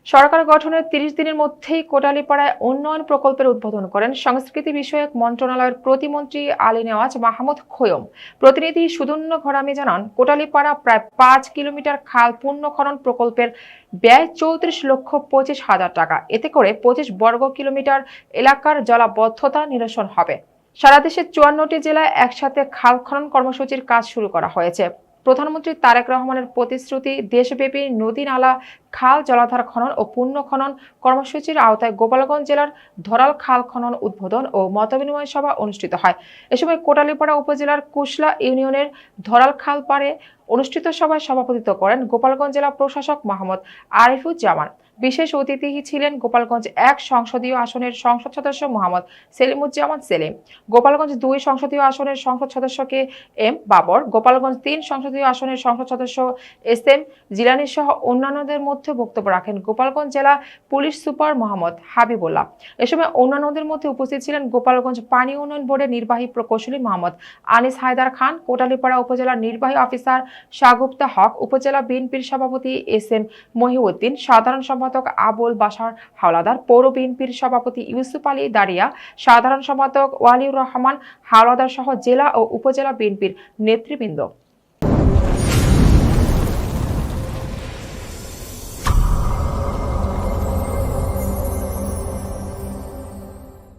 সরকার গঠনের ৩০ দিনের মধ্যেই কোটালীপাড়ায় উন্নয়ন প্রকল্পের উদ্বোধন করেন সংস্কৃতি বিষয়ক মন্ত্রণালয়ের প্রতিমন্ত্রী আলী নেওয়াজ মাহমুদ খোয়ম। প্রতিনিধি সুদন্য ঘরামি জানান, কোটালীপাড়া প্রায় ৫ কিলোমিটার খাল পুনঃখনন প্রকল্পের ব্যয় ৩৪,২৫,০০০ টাকা। এতে করে ২৫ বর্গ কিলোমিটার এলাকার জলাবদ্ধতা নিরসন হবে। সারা দেশের ৫৪টি জেলায় একসাথে খাল খনন কর্মসূচির কাজ শুরু করা হয়েছে। প্রধানমন্ত্রী তারেক রহমানের প্রতিশ্রুতি, দেশব্যাপী নদী নালা, খাল, জলাধার খনন ও পুনঃখনন কর্মসূচির আওতায় গোপালগঞ্জ জেলার ধরাল খাল খনন উদ্বোধন ও মতবিনিময় সভা অনুষ্ঠিত হয়। এ সময় কোটালীপাড়া উপজেলার কুশলা ইউনিয়নের ধরাল খাল পাড়ে অনুষ্ঠিত সভায় সভাপতিত্ব করেন গোপালগঞ্জ জেলা প্রশাসক মোহাম্মদ আরিফুজ্জামান। বিশেষ অতিথি ছিলেন গোপালগঞ্জ ১ সংসদীয় আসনের সংসদ সদস্য মোহাম্মদ সেলিমুজ্জামান সেলিম, গোপালগঞ্জ ২ সংসদীয় আসনের সংসদ সদস্য কে এম বাবর, গোপালগঞ্জ ৩ সংসদীয় আসনের সংসদ সদস্য এস এম জিলানী সহ অন্যান্যদের মধ্যে বক্তব্য রাখেন গোপালগঞ্জ জেলা পুলিশ সুপার মোহাম্মদ হাবিবুল্লাহ। এ সময় অন্যান্যদের মধ্যে উপস্থিত ছিলেন গোপালগঞ্জ পানি উন্নয়ন বোর্ডের নির্বাহী প্রকৌশলী মোহাম্মদ আনিস হায়দার খান, কোটালীপাড়া উপজেলার নির্বাহী অফিসার শাহগুপ্তা হক, উপজেলা বিএনপির সভাপতি এস এম মহিউদ্দিন, সাধারণ সম্পাদক আবুল বাশার হাওলাদার, পৌর বিএনপির সভাপতি ইউসুফ আলী দারিয়া, সাধারণ সম্পাদক ওয়ালিউর রহমান হাওলাদার সহ জেলা ও উপজেলা বিএনপির নেতৃবৃন্দ।